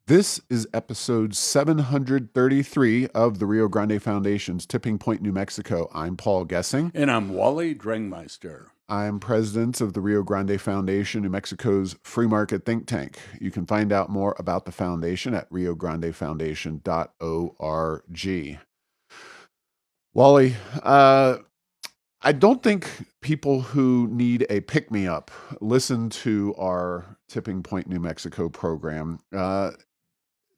This is episode 733 of the Rio Grande Foundation's Tipping Point, New Mexico. I'm Paul Gessing. And I'm Wally Drengmeister. I'm president of the Rio Grande Foundation, New Mexico's free market think tank. You can find out more about the foundation at riograndefoundation.org. Wally, I don't think people who need a pick-me-up listen to our Tipping Point, New Mexico program.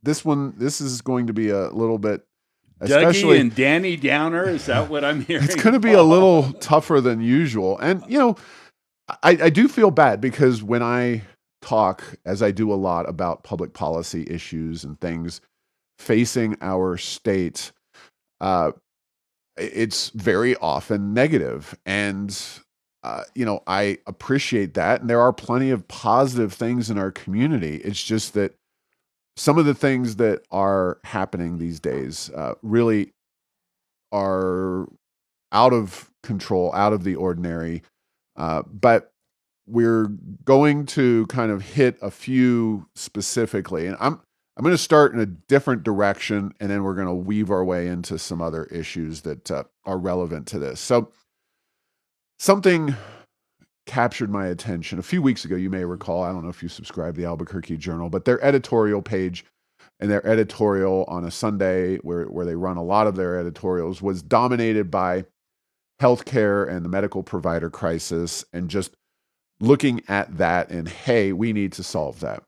This is going to be a little bit, especially Dougie and Danny Downer. Is that what I'm hearing? It's going to be a little tougher than usual. And, I do feel bad because when I talk, as I do a lot, about public policy issues and things facing our state, it's very often negative. And, I appreciate that. And there are plenty of positive things in our community. It's just that some of the things that are happening these days really are out of control, out of the ordinary. But we're going to kind of hit a few specifically. And I'm going to start in a different direction, and then we're going to weave our way into some other issues that are relevant to this. So something captured my attention a few weeks ago. You may recall, I don't know if you subscribe to the Albuquerque Journal, but their editorial page and their editorial on a Sunday where they run a lot of their editorials was dominated by healthcare and the medical provider crisis and just looking at that and, hey, we need to solve that.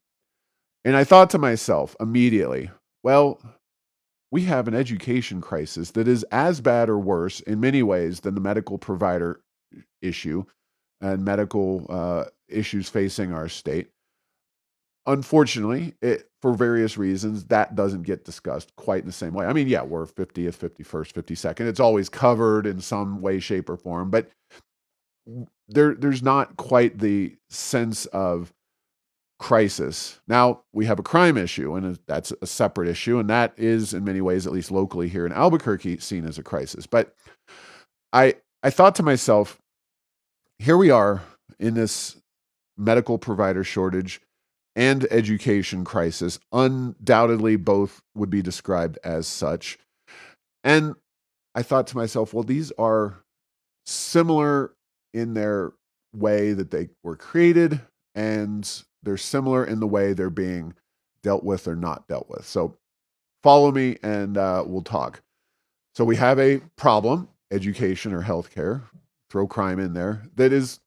And I thought to myself immediately, well, we have an education crisis that is as bad or worse in many ways than the medical provider issue and medical issues facing our state. Unfortunately, for various reasons, that doesn't get discussed quite in the same way. I mean, yeah, we're 50th, 51st, 52nd. It's always covered in some way, shape, or form, but there's not quite the sense of crisis. Now, we have a crime issue, and that's a separate issue, and that is, in many ways, at least locally here in Albuquerque, seen as a crisis. But I thought to myself, here we are in this medical provider shortage and education crisis. Undoubtedly, both would be described as such. And I thought to myself, well, these are similar in their way that they were created, and they're similar in the way they're being dealt with or not dealt with. So follow me and we'll talk. So we have a problem, education or healthcare, throw crime in there, that is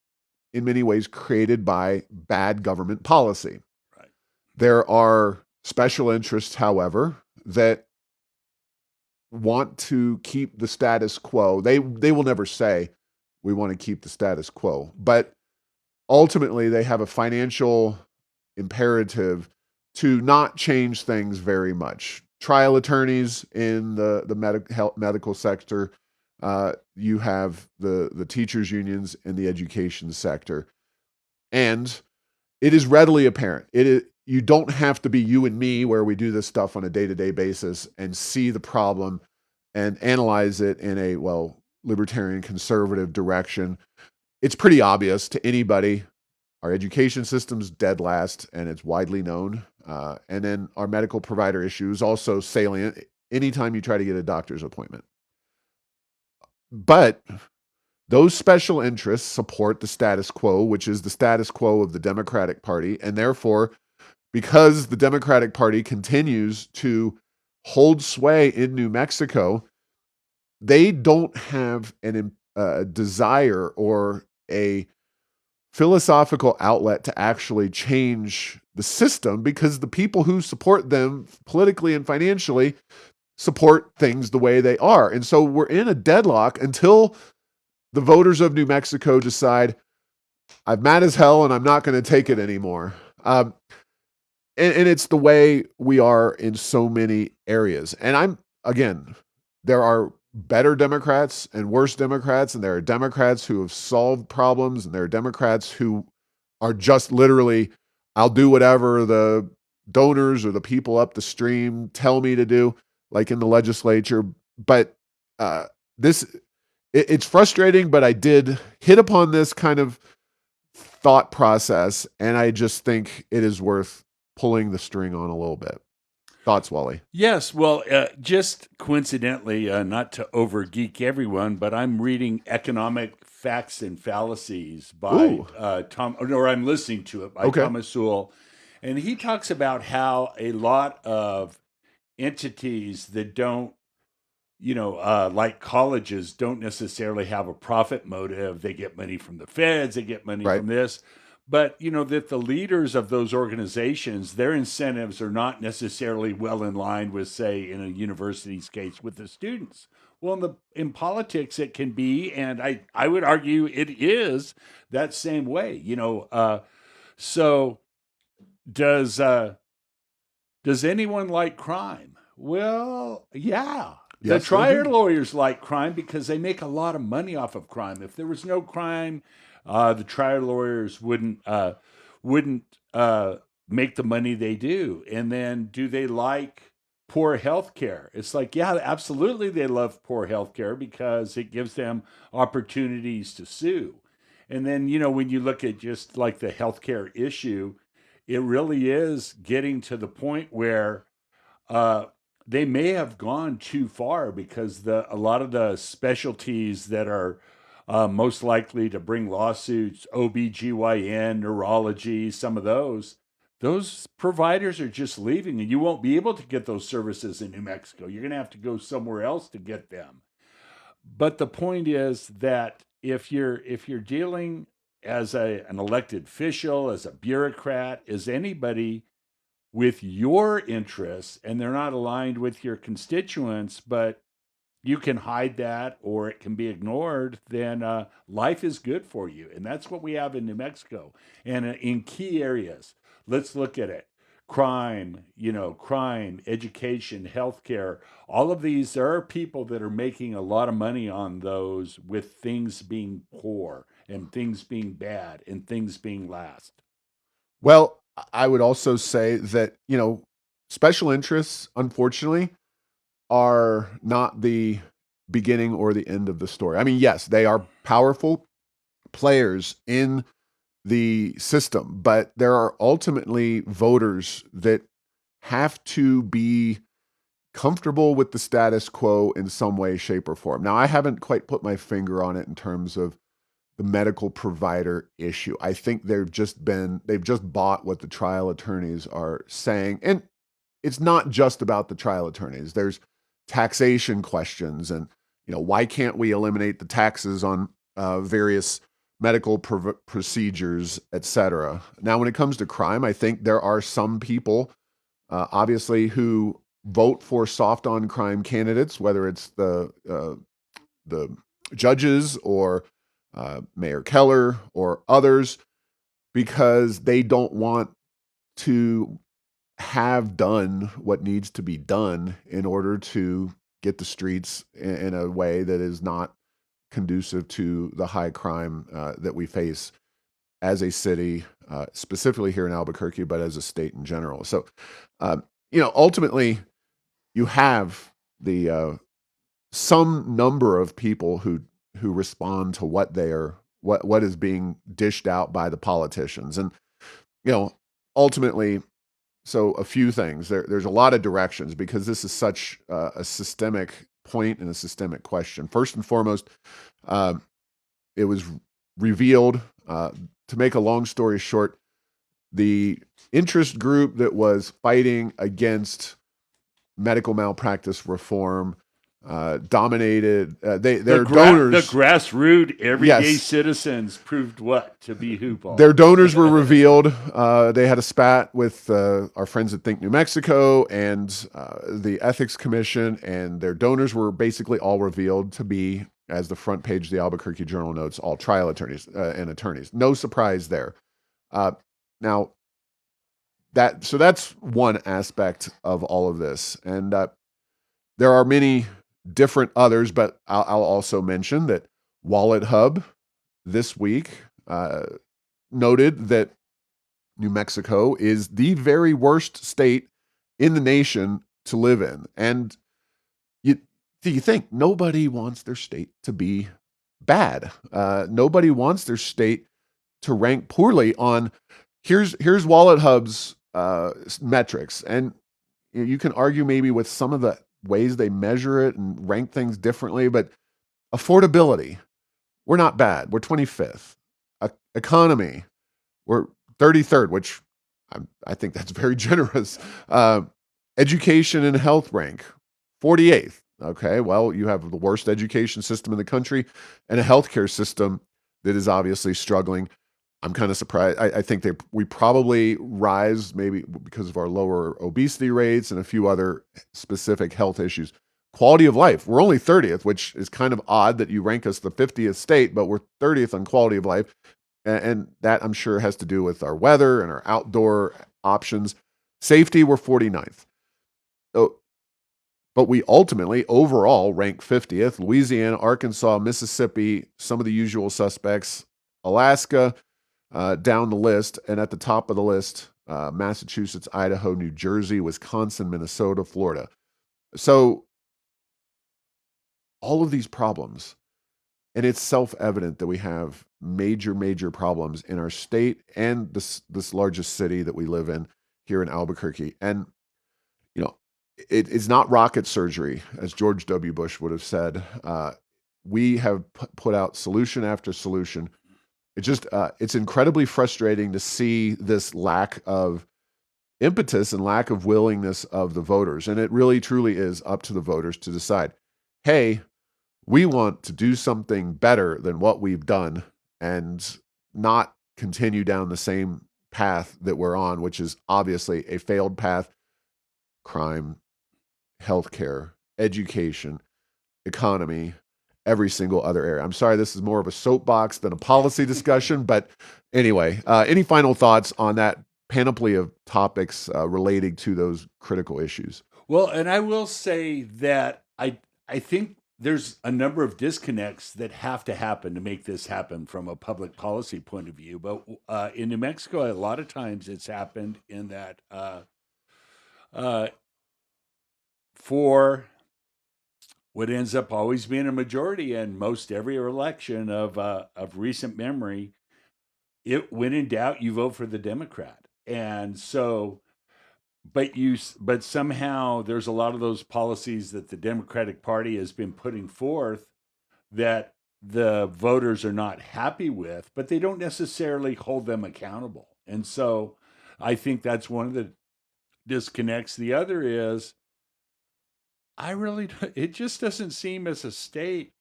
in many ways created by bad government policy. Right. There are special interests, however, that want to keep the status quo. They will never say, we want to keep the status quo. But ultimately, they have a financial imperative to not change things very much. Trial attorneys in the medical sector, you have the teachers' unions in the education sector. And it is readily apparent. You don't have to be you and me where we do this stuff on a day-to-day basis and see the problem and analyze it in a, libertarian conservative direction. It's pretty obvious to anybody. Our education system's dead last, and it's widely known. And then our medical provider issue is also salient anytime you try to get a doctor's appointment. But those special interests support the status quo, which is the status quo of the Democratic Party. And therefore, because the Democratic Party continues to hold sway in New Mexico, they don't have a desire or a philosophical outlet to actually change the system, because the people who support them politically and financially support things the way they are. And so we're in a deadlock until the voters of New Mexico decide, I'm mad as hell and I'm not going to take it anymore. And it's the way we are in so many areas. And there are better Democrats and worse Democrats, and there are Democrats who have solved problems, and there are Democrats who are just literally, I'll do whatever the donors or the people up the stream tell me to do, like in the legislature. But it's frustrating, but I did hit upon this kind of thought process, and I just think it is worth pulling the string on a little bit. Thoughts, Wally? Yes, well, just coincidentally, not to over geek everyone, but I'm reading Economic Facts and Fallacies by Ooh, or I'm listening to it by okay. Thomas Sewell, and he talks about how a lot of entities that don't, like colleges, don't necessarily have a profit motive. They get money from the feds, they get money Right. from this. But, that the leaders of those organizations, their incentives are not necessarily well in line with, say, in a university's case, with the students. Well, in politics, it can be, and I would argue it is that same way. So does does anyone like crime? Well, yeah. The Yes, they trial do. lawyers like crime because they make a lot of money off of crime. If there was no crime, the trial lawyers wouldn't make the money they do. And then, do they like poor health care? It's like, yeah, absolutely, they love poor health care because it gives them opportunities to sue. And then, when you look at just like the healthcare issue, it really is getting to the point where uh, they may have gone too far because a lot of the specialties that are most likely to bring lawsuits, OBGYN, neurology, some of those providers are just leaving, and you won't be able to get those services in New Mexico. You're going to have to go somewhere else to get them. But the point is that if you're dealing as an elected official, as a bureaucrat, as anybody with your interests, and they're not aligned with your constituents, but you can hide that or it can be ignored, then life is good for you. And that's what we have in New Mexico. And in key areas, let's look at it. Crime, education, healthcare, all of these, there are people that are making a lot of money on those with things being poor and things being bad and things being last. Well, I would also say that, special interests, unfortunately, are not the beginning or the end of the story. I mean, yes, they are powerful players in the system, but there are ultimately voters that have to be comfortable with the status quo in some way, shape, or form. Now, I haven't quite put my finger on it in terms of the medical provider issue. I think they've just bought what the trial attorneys are saying. And it's not just about the trial attorneys. There's taxation questions and, why can't we eliminate the taxes on various medical procedures, et cetera. Now, when it comes to crime, I think there are some people, obviously, who vote for soft on crime candidates, whether it's the judges or Mayor Keller or others, because they don't want to have done what needs to be done in order to get the streets in a way that is not conducive to the high crime that we face as a city, specifically here in Albuquerque, but as a state in general. So, ultimately, you have the some number of people who respond to what is being dished out by the politicians, and you know, ultimately, so a few things. There's a lot of directions because this is such a systemic point and a systemic question. First and foremost, uh, it was revealed. To make a long story short, the interest group that was fighting against medical malpractice reform dominated. Their The donors, grassroots everyday yes, citizens proved what to be who, their Paul? donors were revealed. They had a spat with our friends at Think New Mexico and the Ethics Commission, and their donors were basically all revealed to be, as the front page of the Albuquerque Journal notes, all trial attorneys and attorneys. No surprise there. Uh, now, that's one aspect of all of this, and there are many different others, but I'll also mention that Wallet Hub this week noted that New Mexico is the very worst state in the nation to live in. And you think nobody wants their state to be bad. Nobody wants their state to rank poorly on here's Wallet Hub's metrics. And You can argue maybe with some of the ways they measure it and rank things differently, but affordability, we're not bad. We're 25th. Economy, we're 33rd, which I think that's very generous. Uh, Education and health rank, 48th. Okay, well, you have the worst education system in the country and a healthcare system that is obviously struggling. I'm kind of surprised. I think we probably rise maybe because of our lower obesity rates and a few other specific health issues. Quality of life, we're only 30th, which is kind of odd that you rank us the 50th state, but we're 30th on quality of life. And that I'm sure has to do with our weather and our outdoor options. Safety, we're 49th. So, but we ultimately overall rank 50th. Louisiana, Arkansas, Mississippi, some of the usual suspects, Alaska, down the list. And at the top of the list, Massachusetts, Idaho, New Jersey, Wisconsin, Minnesota, Florida. So all of these problems, and it's self-evident that we have major, major problems in our state and this largest city that we live in here in Albuquerque. And, you know, it's not rocket surgery, as George W. Bush would have said. We have put out solution after solution. It's incredibly frustrating to see this lack of impetus and lack of willingness of the voters. And it really, truly is up to the voters to decide, hey, we want to do something better than what we've done and not continue down the same path that we're on, which is obviously a failed path. Crime, healthcare, education, economy, every single other area. I'm sorry, this is more of a soapbox than a policy discussion, but anyway, any final thoughts on that panoply of topics relating to those critical issues? Well, and I will say that I think there's a number of disconnects that have to happen to make this happen from a public policy point of view. But in New Mexico, a lot of times it's happened in that for what ends up always being a majority in most every election of recent memory, when in doubt, you vote for the Democrat. And so, but somehow there's a lot of those policies that the Democratic Party has been putting forth that the voters are not happy with, but they don't necessarily hold them accountable. And so I think that's one of the disconnects. The other is it just doesn't seem as a state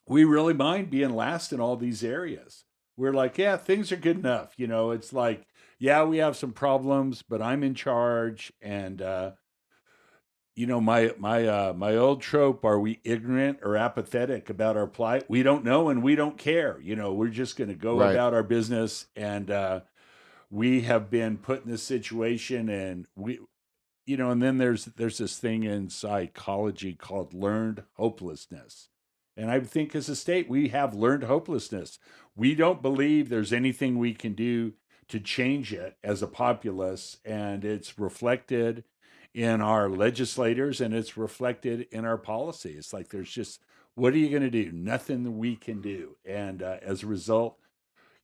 we really mind being last in all these areas. We're like, yeah, things are good enough. It's like, yeah, we have some problems, but I'm in charge. And my old trope: are we ignorant or apathetic about our plight? We don't know, and we don't care. We're just going to go Right. about our business, and we have been put in this situation, and and then there's this thing in psychology called learned hopelessness. And I think as a state, we have learned hopelessness. We don't believe there's anything we can do to change it as a populace. And it's reflected in our legislators and it's reflected in our policy. It's like there's just, what are you going to do? Nothing we can do. And as a result,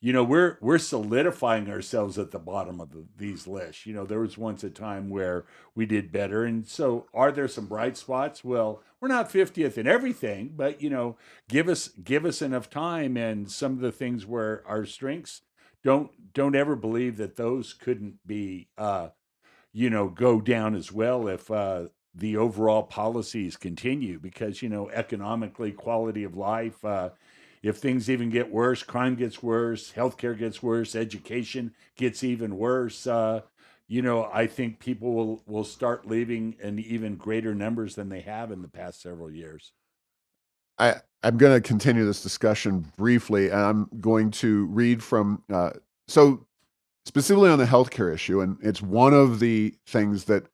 we're solidifying ourselves at the bottom of these lists. There was once a time where we did better, and so are there some bright spots? Well, we're not 50th in everything, but give us enough time, and some of the things where our strengths don't ever believe that those couldn't be go down as well if the overall policies continue, because economically, quality of life. If things even get worse, crime gets worse, healthcare gets worse, education gets even worse. I think people will start leaving in even greater numbers than they have in the past several years. I'm going to continue this discussion briefly, and I'm going to read from so specifically on the healthcare issue, and it's one of the things that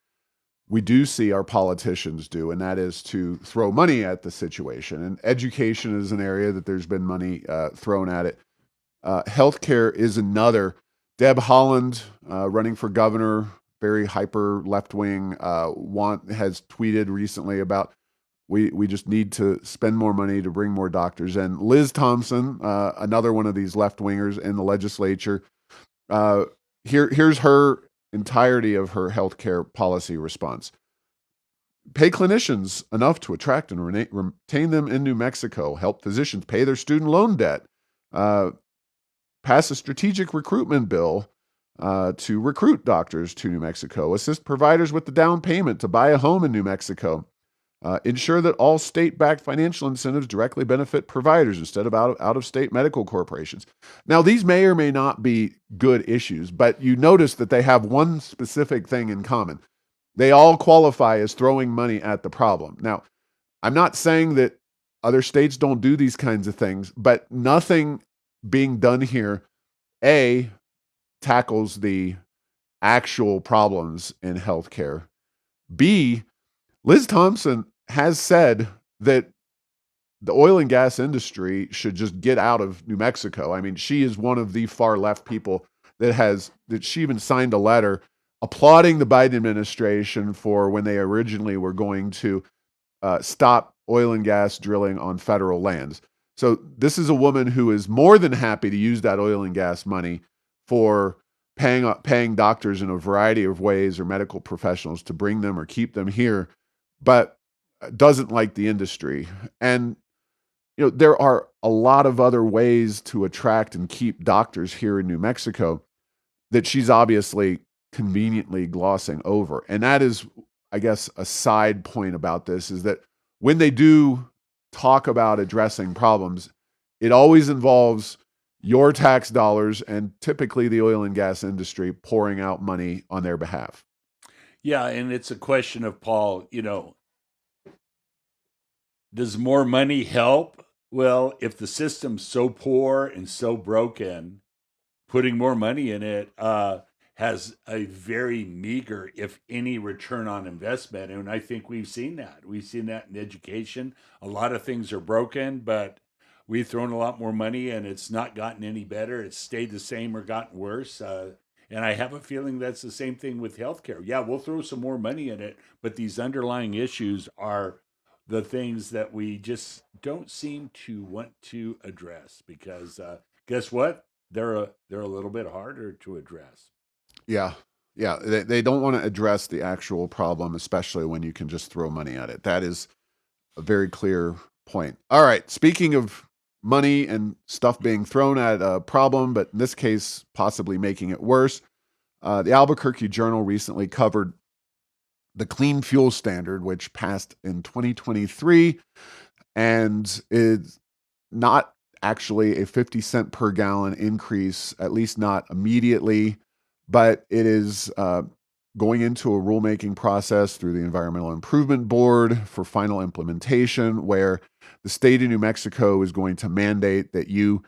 we do see our politicians do, and that is to throw money at the situation. And education is an area that there's been money thrown at it. Healthcare is another. Deb Haaland, running for governor, very hyper left wing, has tweeted recently about we just need to spend more money to bring more doctors. And Liz Thompson, another one of these left wingers in the legislature, here's her entirety of her healthcare policy response. Pay clinicians enough to attract and retain them in New Mexico. Help physicians pay their student loan debt. Pass a strategic recruitment bill to recruit doctors to New Mexico. Assist providers with the down payment to buy a home in New Mexico. Ensure that all state-backed financial incentives directly benefit providers instead of out-of-state medical corporations. Now, these may or may not be good issues, but you notice that they have one specific thing in common. They all qualify as throwing money at the problem. Now, I'm not saying that other states don't do these kinds of things, but nothing being done here, A, tackles the actual problems in healthcare. B, Liz Thompson has said that the oil and gas industry should just get out of New Mexico. I mean, she is one of the far left people that she even signed a letter applauding the Biden administration for when they originally were going to stop oil and gas drilling on federal lands. So this is a woman who is more than happy to use that oil and gas money for paying doctors in a variety of ways or medical professionals to bring them or keep them here, but doesn't like the industry. And there are a lot of other ways to attract and keep doctors here in New Mexico that she's obviously conveniently glossing over. And that is, I guess, a side point about this is that when they do talk about addressing problems, it always involves your tax dollars and typically the oil and gas industry pouring out money on their behalf. Yeah, and it's a question of, Paul, does more money help? Well, if the system's so poor and so broken, putting more money in it has a very meager, if any, return on investment. And I think we've seen that. We've seen that in education. A lot of things are broken, but we've thrown a lot more money and it's not gotten any better. It's stayed the same or gotten worse. And I have a feeling that's the same thing with healthcare. Yeah, we'll throw some more money in it, but these underlying issues are the things that we just don't seem to want to address because guess what? They're a little bit harder to address. Yeah. Yeah. They don't want to address the actual problem, especially when you can just throw money at it. That is a very clear point. All right. Speaking of money and stuff being thrown at a problem, but in this case, possibly making it worse, the Albuquerque Journal recently covered the Clean Fuel Standard, which passed in 2023 and is not actually a 50 cent per gallon increase, at least not immediately, but it is going into a rulemaking process through the Environmental Improvement Board for final implementation, where the state of New Mexico is going to mandate that you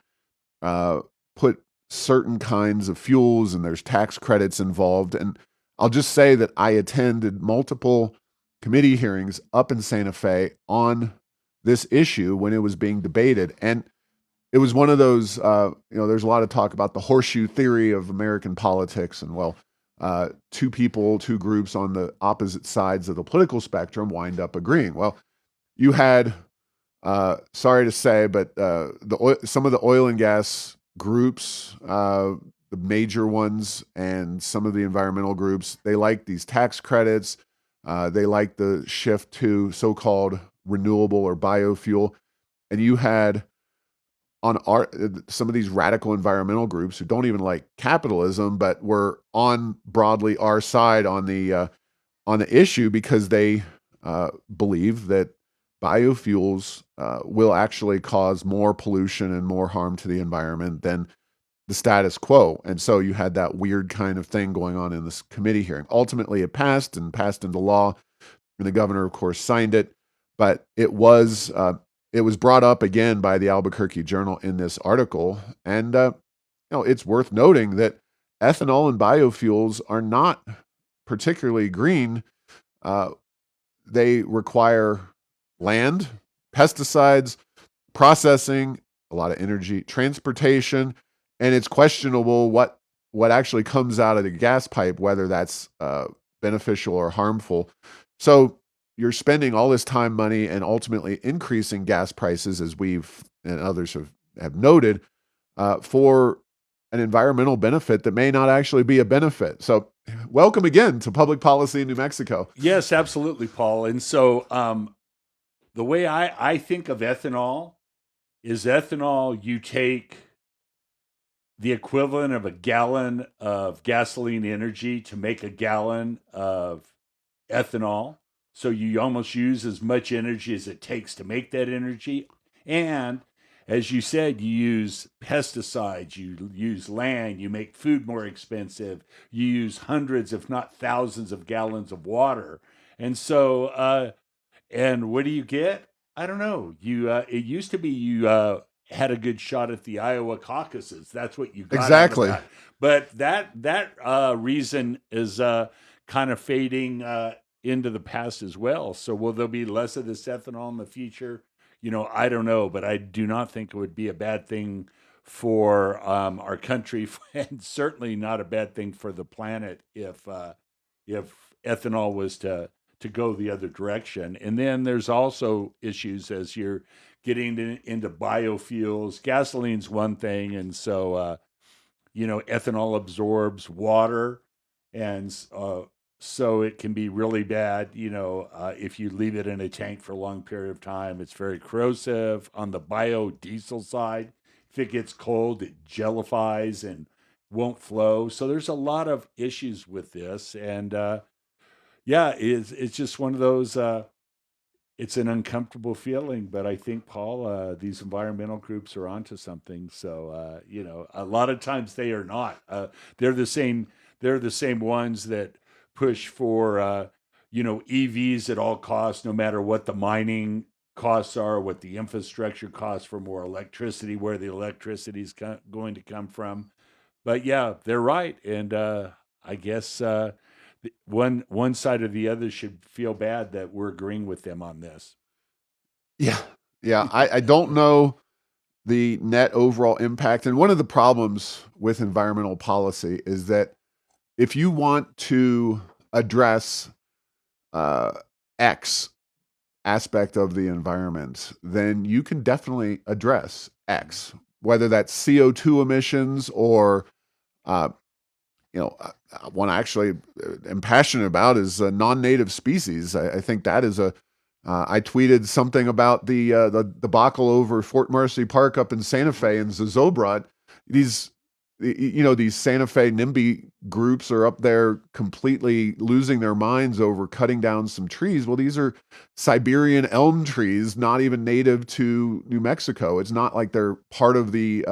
put certain kinds of fuels and there's tax credits involved. And I'll just say that I attended multiple committee hearings up in Santa Fe on this issue when it was being debated. And it was one of those, there's a lot of talk about the horseshoe theory of American politics. And two groups on the opposite sides of the political spectrum wind up agreeing. Well, you had, sorry to say, but some of the oil and gas groups, the major ones, and some of the environmental groups, they like these tax credits. They like the shift to so-called renewable or biofuel. And you had some of these radical environmental groups who don't even like capitalism, but were on broadly our side on the issue because they believe that biofuels will actually cause more pollution and more harm to the environment than the status quo. And so you had that weird kind of thing going on in this committee hearing. Ultimately, it passed into law, and the governor, of course, signed it. But it was brought up again by the Albuquerque Journal in this article, and it's worth noting that ethanol and biofuels are not particularly green. They require land, pesticides, processing, a lot of energy, transportation, and it's questionable what actually comes out of the gas pipe, whether that's beneficial or harmful. So you're spending all this time, money, and ultimately increasing gas prices, as we've and others have noted, for an environmental benefit that may not actually be a benefit. So welcome again to public policy in New Mexico. Yes, absolutely, Paul. And so the way I think of ethanol is ethanol, you take the equivalent of a gallon of gasoline energy to make a gallon of ethanol. So you almost use as much energy as it takes to make that energy. And as you said, you use pesticides, you use land, you make food more expensive, you use hundreds, if not thousands, of gallons of water. And so, and what do you get? I don't know. You it used to be you had a good shot at the Iowa caucuses. That's what you got out of Exactly. that. But that reason is kind of fading into the past as well. So will there be less of this ethanol in the future? I don't know, but I do not think it would be a bad thing for our country, and certainly not a bad thing for the planet if ethanol was to go the other direction. And then there's also issues as you're getting into biofuels. Gasoline's one thing, and so ethanol absorbs water, and so it can be really bad. If you leave it in a tank for a long period of time, it's very corrosive. On the biodiesel side, if it gets cold, it jellifies and won't flow. So there's a lot of issues with this, and yeah, it's just one of those. It's an uncomfortable feeling, but I think Paul, these environmental groups are onto something. So a lot of times they are not. They're the same. They're the same ones that push for EVs at all costs, no matter what the mining costs are, what the infrastructure costs for more electricity, where the electricity is going to come from. But yeah, they're right, and I guess one side or the other should feel bad that we're agreeing with them on this. Yeah. Yeah. I don't know the net overall impact. And one of the problems with environmental policy is that if you want to address X aspect of the environment, then you can definitely address X, whether that's CO2 emissions or uh, one I actually am passionate about is non-native species. I think that is I tweeted something about the debacle over Fort Mercy Park up in Santa Fe and Zozobrat. These these Santa Fe NIMBY groups are up there completely losing their minds over cutting down some trees. Well, these are Siberian elm trees, not even native to New Mexico. It's not like they're part of the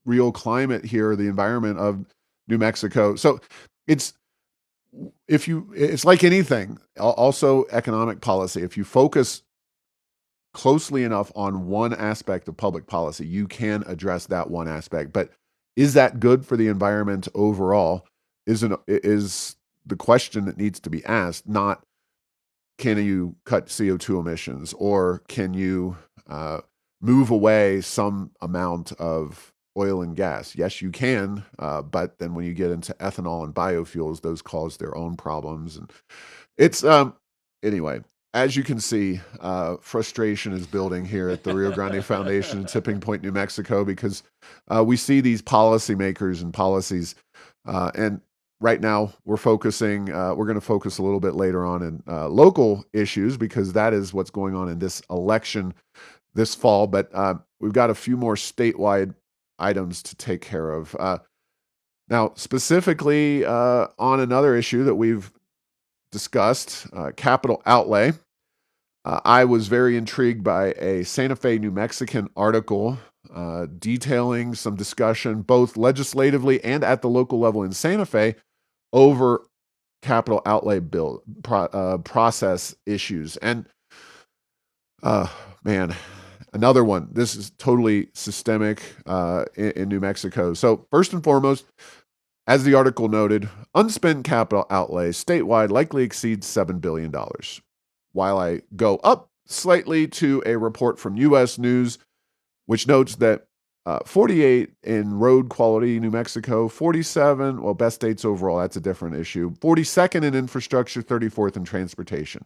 real climate here, the environment of New Mexico. So it's it's like anything, also economic policy. If you focus closely enough on one aspect of public policy, you can address that one aspect. But is that good for the environment overall? Is the question that needs to be asked, not can you cut CO2 emissions or can you move away some amount of oil and gas? Yes, you can, but then when you get into ethanol and biofuels, those cause their own problems. And it's anyway. As you can see, frustration is building here at the Rio Grande Foundation in Tipping Point, New Mexico, because we see these policymakers and policies, and right now we're focusing. We're going to focus a little bit later on in local issues because that is what's going on in this election this fall. But we've got a few more statewide items to take care of. Now, specifically on another issue that we've discussed, capital outlay. I was very intrigued by a Santa Fe, New Mexican article detailing some discussion, both legislatively and at the local level in Santa Fe, over capital outlay bill process issues. And man, another one. This is totally systemic in New Mexico. So first and foremost, as the article noted, unspent capital outlay statewide likely exceeds $7 billion. While I go up slightly to a report from U.S. News, which notes that 48 in road quality, New Mexico, 47, well, best states overall, that's a different issue, 42nd in infrastructure, 34th in transportation.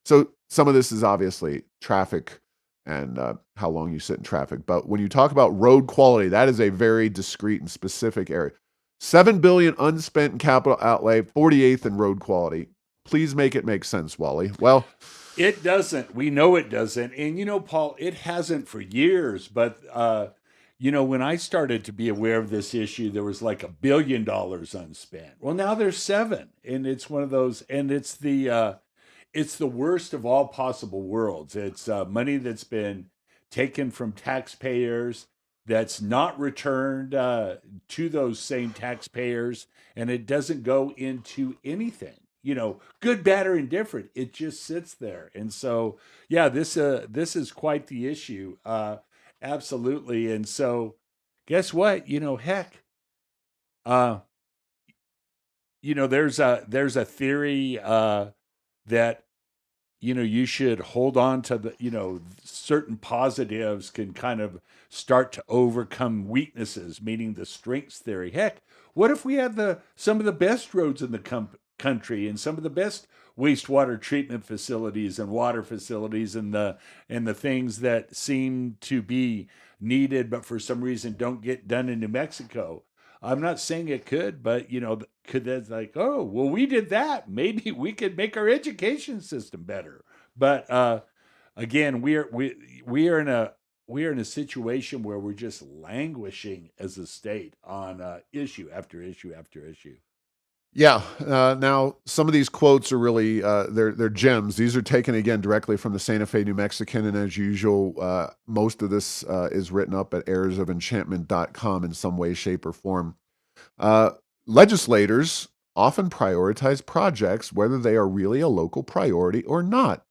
So some of this is obviously traffic and how long you sit in traffic. But when you talk about road quality, that is a very discrete and specific area. $7 billion unspent in capital outlay, 48th in road quality. Please make it make sense, Wally. Well, It doesn't. We know it doesn't. And, Paul, it hasn't for years. But, when I started to be aware of this issue, there was like $1 billion unspent. Well, now there's seven. And it's one of those, and it's the worst of all possible worlds. It's money that's been taken from taxpayers that's not returned to those same taxpayers, and it doesn't go into anything. Good, bad, or indifferent. It just sits there, and so yeah, this is quite the issue, absolutely. And so, guess what? Heck, uh, there's a theory that you should hold on to the, certain positives can kind of start to overcome weaknesses, meaning the strengths theory. Heck, what if we had some of the best roads in the country and some of the best wastewater treatment facilities and water facilities and the things that seem to be needed, but for some reason don't get done in New Mexico? I'm not saying it could, but could that, like, oh, well, we did that. Maybe we could make our education system better. But again, we are in a situation where we're just languishing as a state on issue after issue after issue. yeah. Now, some of these quotes are really they're gems. These are taken again directly from the Santa Fe New Mexican, and as usual, most of this is written up at airsofenchantment.com in some way, shape, or form. Uh, Legislators often prioritize projects whether they are really a local priority or not.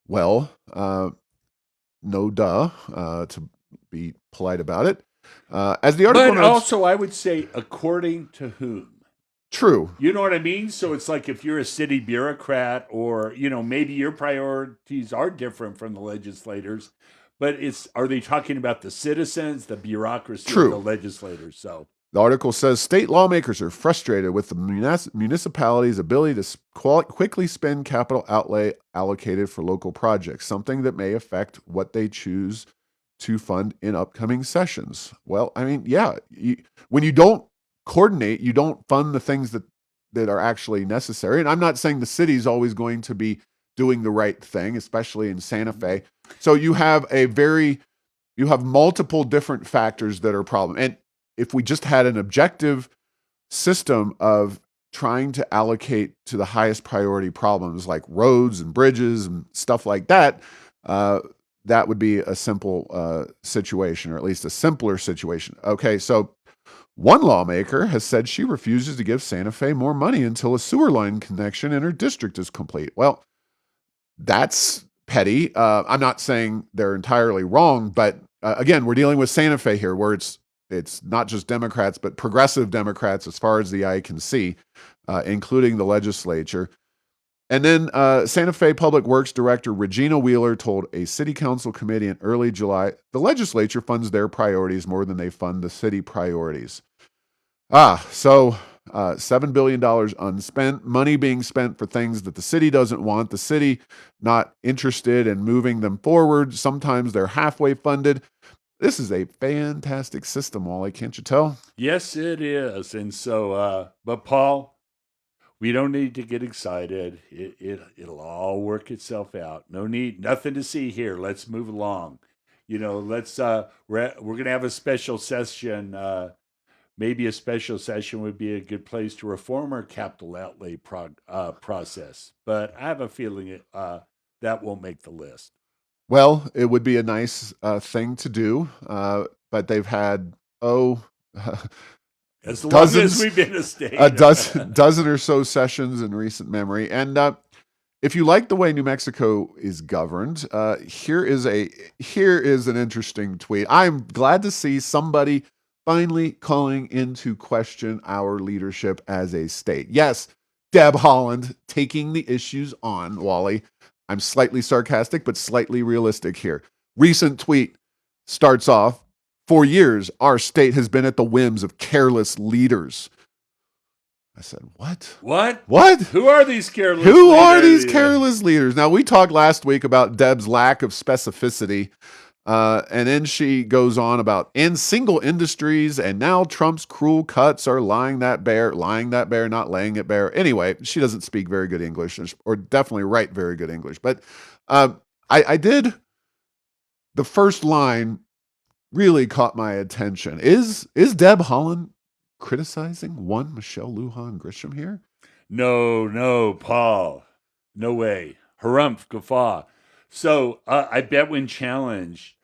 Well, no duh, to be polite about it. As the article But notes, also, I would say, according to whom? true. You know what I mean? So it's like if you're a city bureaucrat, or maybe your priorities are different from the legislators, but are they talking about the citizens, the bureaucracy, True. or the legislators? So The article says state lawmakers are frustrated with the municipality's ability to quickly spend capital outlay allocated for local projects, something that may affect what they choose to fund in upcoming sessions. Well, I mean, yeah, when you don't coordinate, you don't fund the things that are actually necessary. And I'm not saying the city's always going to be doing the right thing, especially in Santa Fe. So you have multiple different factors that are a problem. And if we just had an objective system of trying to allocate to the highest priority problems like roads and bridges and stuff like that, that would be a simple situation, or at least a simpler situation. Okay, so one lawmaker has said she refuses to give Santa Fe more money until a sewer line connection in her district is complete. Well, that's petty. I'm not saying they're entirely wrong, but again, we're dealing with Santa Fe here, where it's not just Democrats, but progressive Democrats as far as the eye can see, including the legislature. And then Santa Fe Public Works Director Regina Wheeler told a city council committee in early July the legislature funds their priorities more than they fund the city priorities. So $7 billion unspent, money being spent for things that the city doesn't want, the city not interested in moving them forward. Sometimes they're halfway funded. This is a fantastic system, Wally, can't you tell? yes, it is. And so, but Paul, we don't need to get excited. It'll all work itself out. Nothing to see here. Let's move along. We're gonna have a special session. Maybe a special session would be a good place to reform our capital outlay process. But I have a feeling that won't make the list. Well, it would be a nice thing to do, but they've had, As long dozens, as we've been a state. a dozen or so sessions in recent memory. And if you like the way New Mexico is governed, here is an interesting tweet. I'm glad to see somebody finally calling into question our leadership as a state. Yes, Deb Haaland taking the issues on, Wally. I'm slightly sarcastic, but slightly realistic here. Recent tweet starts off, for years, our state has been at the whims of careless leaders. I said, what? What? Who are these careless Who are these careless leaders? Now, we talked last week about Deb's lack of specificity. And then she goes on about in single industries, and now Trump's cruel cuts are lying that bare, not laying it bare. Anyway, she doesn't speak very good English, or definitely write very good English. But I did, the first line really caught my attention. Is Deb Haaland criticizing one Michelle Lujan Grisham here? No, Paul. No way. Harumph, guffaw. So I bet when challenged,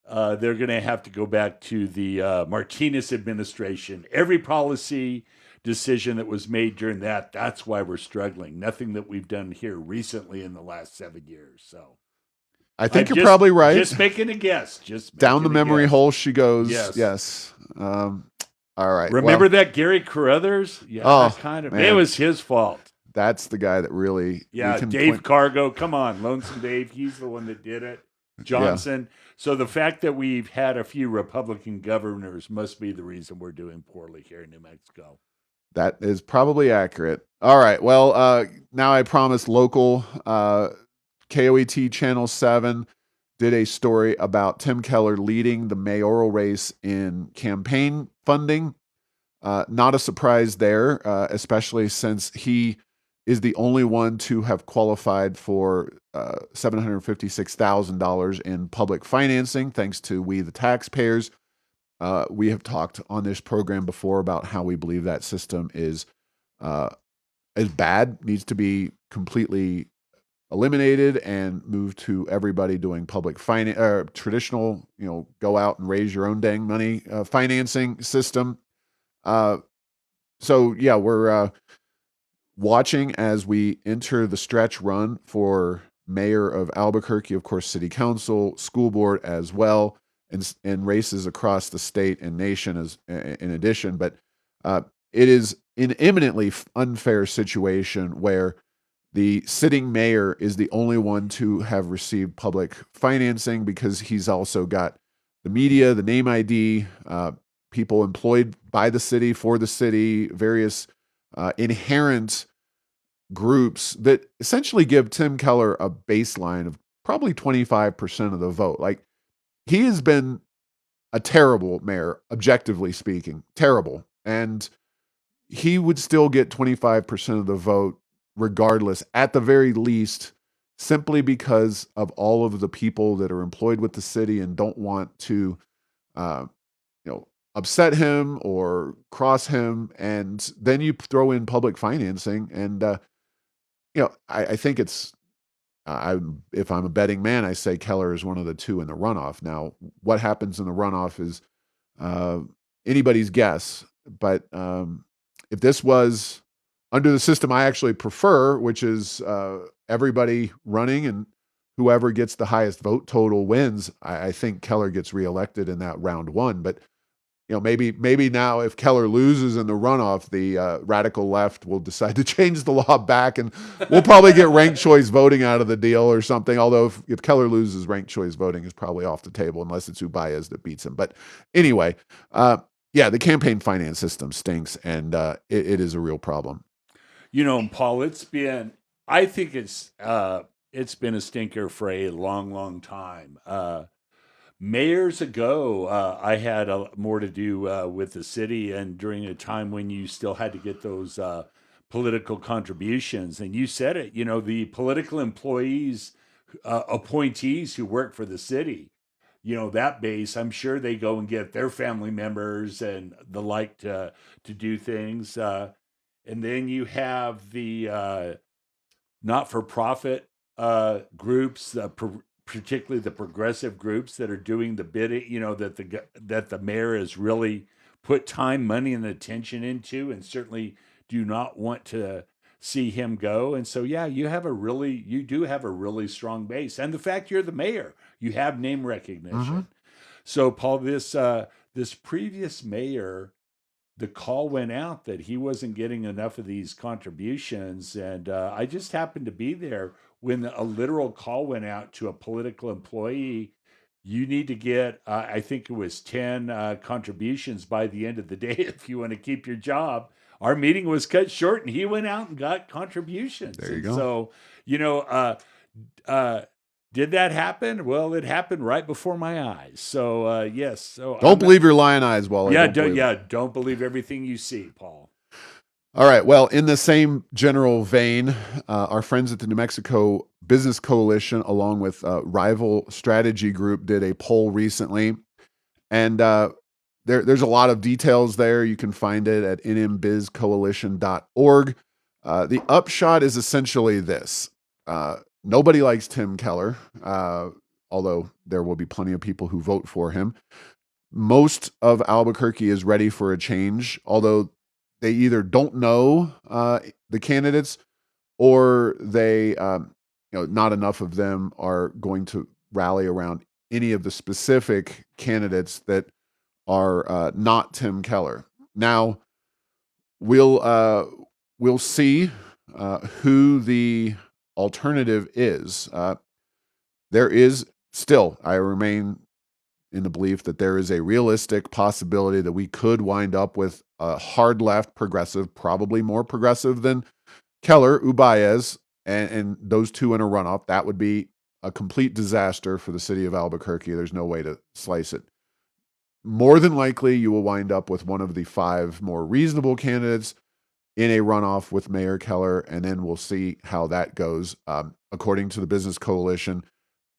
they're going to have to go back to the Martinez administration. Every policy decision that was made during that's why we're struggling. Nothing that we've done here recently in the last 7 years. So I think you're probably right. Just making a guess. Just down the memory hole she goes. Yes. All right. Remember that Gary Carruthers? Yeah, kind of. Man. It was his fault. That's the guy that really. Yeah, Dave Cargo. Come on, Lonesome Dave. He's the one that did it. Johnson. Yeah. So the fact that we've had a few Republican governors must be the reason we're doing poorly here in New Mexico. That is probably accurate. All right. Well, now I promise local. KOAT Channel 7 did a story about Tim Keller leading the mayoral race in campaign funding. Not a surprise there, especially since he is the only one to have qualified for $756,000 in public financing, thanks to we, the taxpayers. We have talked on this program before about how we believe that system is bad, needs to be completely eliminated and moved to everybody doing public finance, traditional, go out and raise your own dang money financing system. So yeah, we're watching as we enter the stretch run for mayor of Albuquerque, of course, city council, school board as well, and races across the state and nation as in addition. But it is an imminently unfair situation where the sitting mayor is the only one to have received public financing because he's also got the media, the name ID, people employed by the city, for the city, various inherent groups that essentially give Tim Keller a baseline of probably 25% of the vote. Like, he has been a terrible mayor, objectively speaking, terrible. And he would still get 25% of the vote regardless, at the very least, simply because of all of the people that are employed with the city and don't want to, upset him or cross him. And then you throw in public financing, and I think it's. If I'm a betting man, I say Keller is one of the two in the runoff. Now, what happens in the runoff is anybody's guess. But if this was under the system I actually prefer, which is everybody running and whoever gets the highest vote total wins, I think Keller gets reelected in that round one. But maybe now if Keller loses in the runoff, the radical left will decide to change the law back, and we'll probably get ranked choice voting out of the deal or something. Although if Keller loses, ranked choice voting is probably off the table unless it's Ubaez that beats him. But anyway, yeah, the campaign finance system stinks, and it is a real problem. Paul, I think it's been a stinker for a long, long time. Mayors ago, I had more to do with the city, and during a time when you still had to get those political contributions. And you said it, the political employees, appointees who work for the city, that base, I'm sure they go and get their family members and the like to do things. And then you have the not-for-profit groups, particularly the progressive groups that are doing the bidding, that the mayor has really put time, money, and attention into, and certainly do not want to see him go. And so, yeah, you do have a really strong base. And the fact you're the mayor, you have name recognition. Mm-hmm. So, Paul, this previous mayor, the call went out that he wasn't getting enough of these contributions. And I just happened to be there when a literal call went out to a political employee. You need to get, I think it was 10 contributions by the end of the day if you want to keep your job. Our meeting was cut short, and he went out and got contributions. There you go. So, Did that happen? Well, it happened right before my eyes. So yes. So Don't believe your lion eyes, Wally. Yeah, Don't believe it. don't believe everything you see, Paul. All right. Well, in the same general vein, our friends at the New Mexico Business Coalition, along with Rival Strategy Group, did a poll recently. And there's a lot of details there. You can find it at nmbizcoalition.org. The upshot is essentially this. Nobody likes Tim Keller, although there will be plenty of people who vote for him. Most of Albuquerque is ready for a change, although they either don't know the candidates or they, not enough of them are going to rally around any of the specific candidates that are not Tim Keller. Now, we'll see who the alternative is. There is still, I remain in the belief that there is a realistic possibility that we could wind up with a hard left progressive, probably more progressive than Keller, Ubaez, and those two in a runoff. That would be a complete disaster for the city of Albuquerque. There's no way to slice it. More than likely, you will wind up with one of the 5 more reasonable candidates in a runoff with Mayor Keller, and then we'll see how that goes. According to the Business Coalition,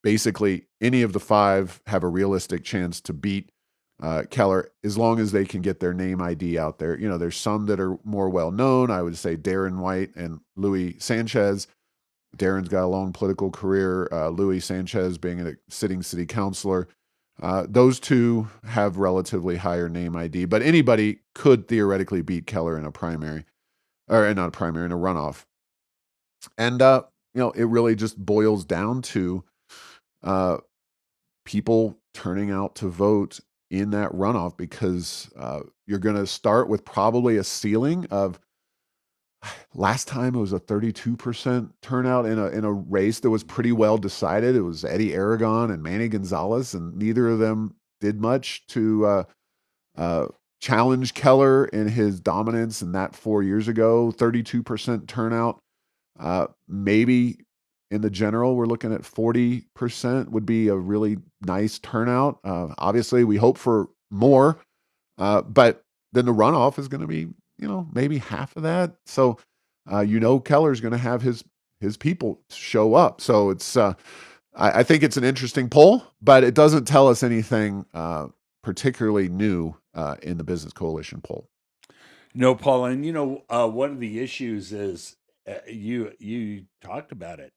basically any of the 5 have a realistic chance to beat Keller as long as they can get their name ID out there. There's some that are more well-known. I would say Darren White and Louis Sanchez. Darren's got a long political career. Louis Sanchez being a sitting city councilor. Those two have relatively higher name ID, but anybody could theoretically beat Keller in a primary, or not a primary, in a runoff. And, it really just boils down to people turning out to vote in that runoff because you're going to start with probably a ceiling of, last time it was a 32% turnout in a race that was pretty well decided. It was Eddie Aragon and Manny Gonzalez, and neither of them did much to challenge Keller in his dominance in that 4 years ago. 32% turnout. Maybe in the general, we're looking at 40% would be a really nice turnout. Obviously, we hope for more, but then the runoff is going to be, maybe half of that. So, Keller's going to have his people show up. So it's, I think it's an interesting poll, but it doesn't tell us anything particularly new in the Business Coalition poll. No, Paul, and one of the issues is you talked about it.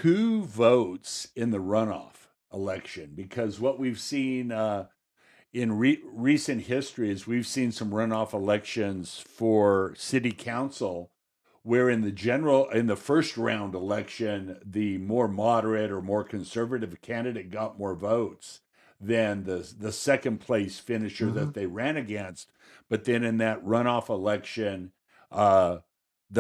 Who votes in the runoff election? Because what we've seen in recent history is we've seen some runoff elections for city council where in the first round election, the more moderate or more conservative candidate got more votes than the second place finisher that they ran against. But then in that runoff election, the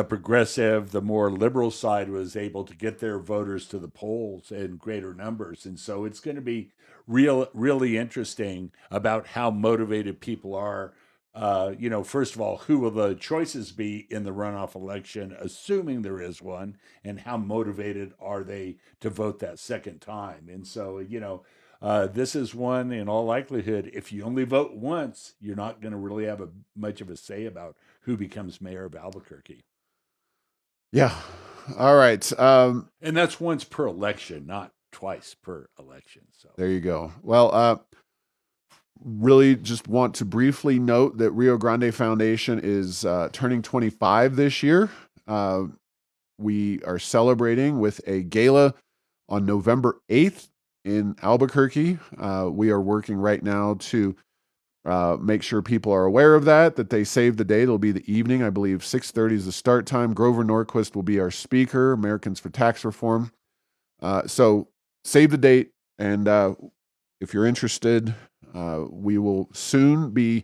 progressive, the more liberal side was able to get their voters to the polls in greater numbers. And so it's going to be really interesting about how motivated people are. First of all, who will the choices be in the runoff election, assuming there is one, and how motivated are they to vote that second time? And so, this is one, in all likelihood, if you only vote once, you're not going to really have much of a say about who becomes mayor of Albuquerque. Yeah. All right. And that's once per election, not twice per election. So there you go. Well, really just want to briefly note that Rio Grande Foundation is turning 25 this year. We are celebrating with a gala on November 8th in Albuquerque. We are working right now to make sure people are aware of that they save the date. It'll be the evening. I believe 6:30 is the start time. Grover Norquist will be our speaker, Americans for Tax Reform. So save the date. And if you're interested, we will soon be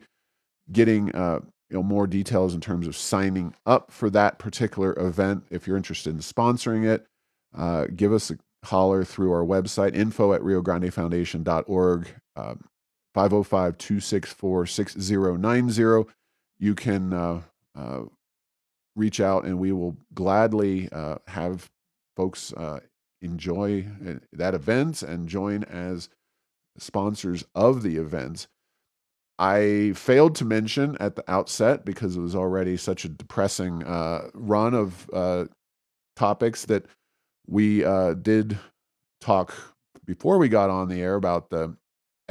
getting more details in terms of signing up for that particular event. If you're interested in sponsoring it, give us a holler through our website, info@riograndefoundation.org, 505-264-6090. You can reach out and we will gladly have folks enjoy that event and join as sponsors of the event. I failed to mention at the outset, because it was already such a depressing run of topics, that we did talk before we got on the air about the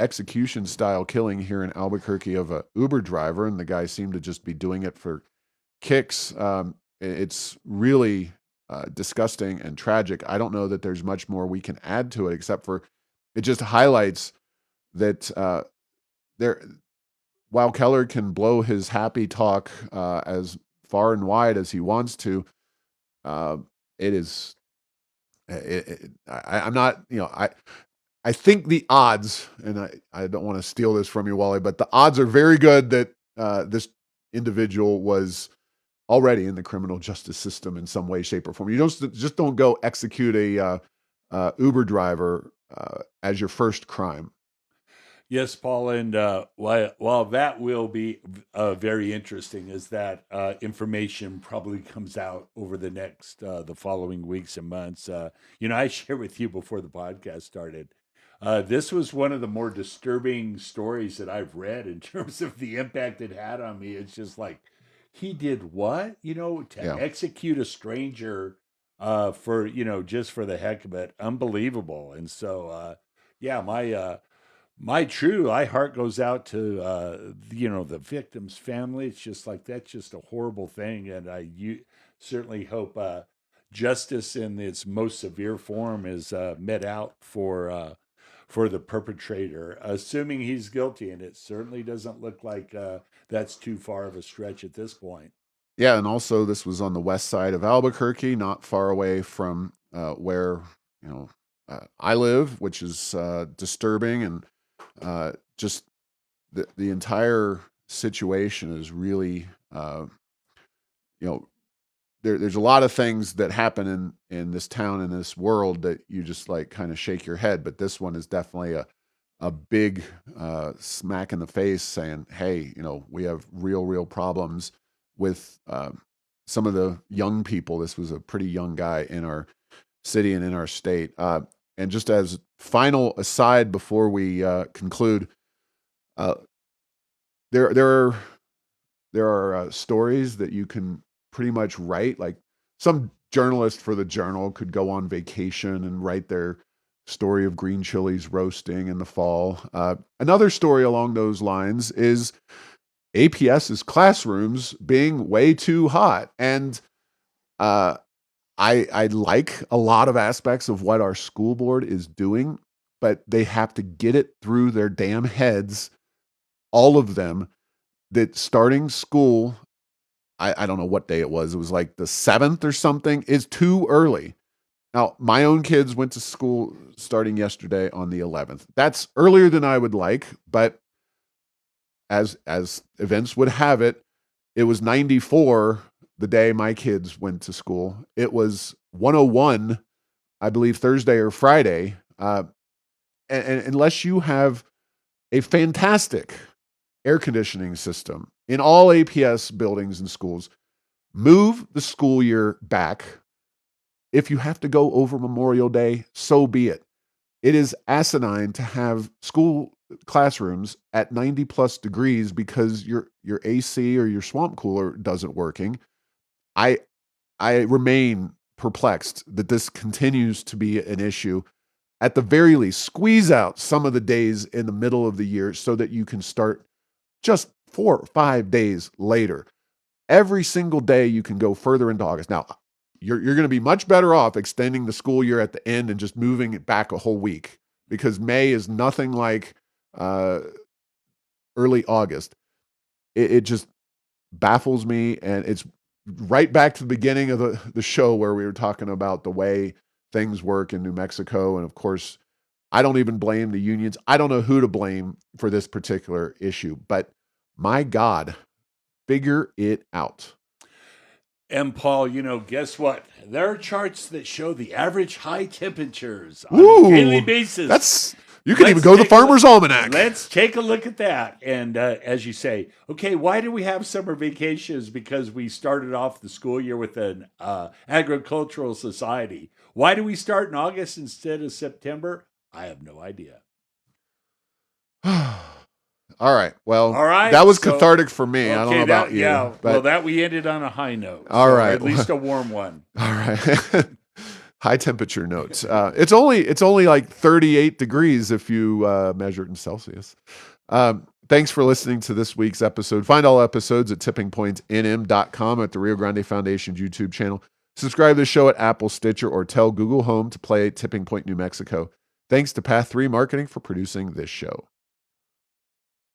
execution style killing here in Albuquerque of a Uber driver, and the guy seemed to just be doing it for kicks. It's really disgusting and tragic. I don't know that there's much more we can add to it, except for it just highlights that there, while Keller can blow his happy talk as far and wide as he wants to, it is. I'm not, I think the odds, and I don't want to steal this from you, Wally, but the odds are very good that this individual was already in the criminal justice system in some way, shape, or form. You just don't go execute a Uber driver as your first crime. Yes, Paul, and while that will be very interesting, is that information probably comes out over the following weeks and months. I shared with you before the podcast started. This was one of the more disturbing stories that I've read in terms of the impact it had on me. It's just like, he did what? To Yeah. execute a stranger for, just for the heck of it. Unbelievable. And so, yeah, my heart goes out to the victim's family. It's just like, that's just a horrible thing, and certainly hope justice in its most severe form is met out for the perpetrator, assuming he's guilty, and it certainly doesn't look like that's too far of a stretch at this point. Yeah, and also this was on the west side of Albuquerque, not far away from where I live, which is disturbing, and just the entire situation is really, there's a lot of things that happen in this town, in this world, that you just like kind of shake your head, but this one is definitely a big smack in the face, saying, hey, we have real problems with some of the young people. This was a pretty young guy in our city and in our state. And just as final aside before we conclude, uh, there are stories that you can pretty much write. Like, some journalist for the Journal could go on vacation and write their story of green chilies roasting in the fall. Another story along those lines is APS's classrooms being way too hot. And I like a lot of aspects of what our school board is doing, but they have to get it through their damn heads, all of them, that starting school, I don't know what day it was like the 7th or something, is too early. Now, my own kids went to school starting yesterday on the 11th. That's earlier than I would like, but as events would have it, it was 94 the day my kids went to school. It was 101, I believe, Thursday or Friday. And unless you have a fantastic air conditioning system in all APS buildings and schools, move the school year back. If you have to go over Memorial Day, so be it. It is asinine to have school classrooms at 90 plus degrees because your AC or your swamp cooler doesn't working. I remain perplexed that this continues to be an issue. At the very least, squeeze out some of the days in the middle of the year so that you can start just 4 or 5 days later. Every single day you can go further into August. Now, you're going to be much better off extending the school year at the end and just moving it back a whole week, because May is nothing like early August. It just baffles me, and it's right back to the beginning of the show where we were talking about the way things work in New Mexico. And of course, I don't even blame the unions. I don't know who to blame for this particular issue, but my God, figure it out. And Paul, guess what? There are charts that show the average high temperatures on a daily basis. You can even Let's go to the take a look- Farmer's Almanac. Let's take a look at that. And as you say, okay, why do we have summer vacations? Because we started off the school year with an agricultural society. Why do we start in August instead of September? I have no idea. All right. Well, All right, that was so- cathartic for me. I don't know about you. Yeah, but well, that we ended on a high note. All so right. At least a warm one. all right. High temperature notes. It's only like 38 degrees if you measure it in Celsius. Thanks for listening to this week's episode. Find all episodes at tippingpointsnm.com, at the Rio Grande Foundation's YouTube channel. Subscribe to the show at Apple, Stitcher, or tell Google Home to play Tipping Point New Mexico. Thanks to Path 3 Marketing for producing this show.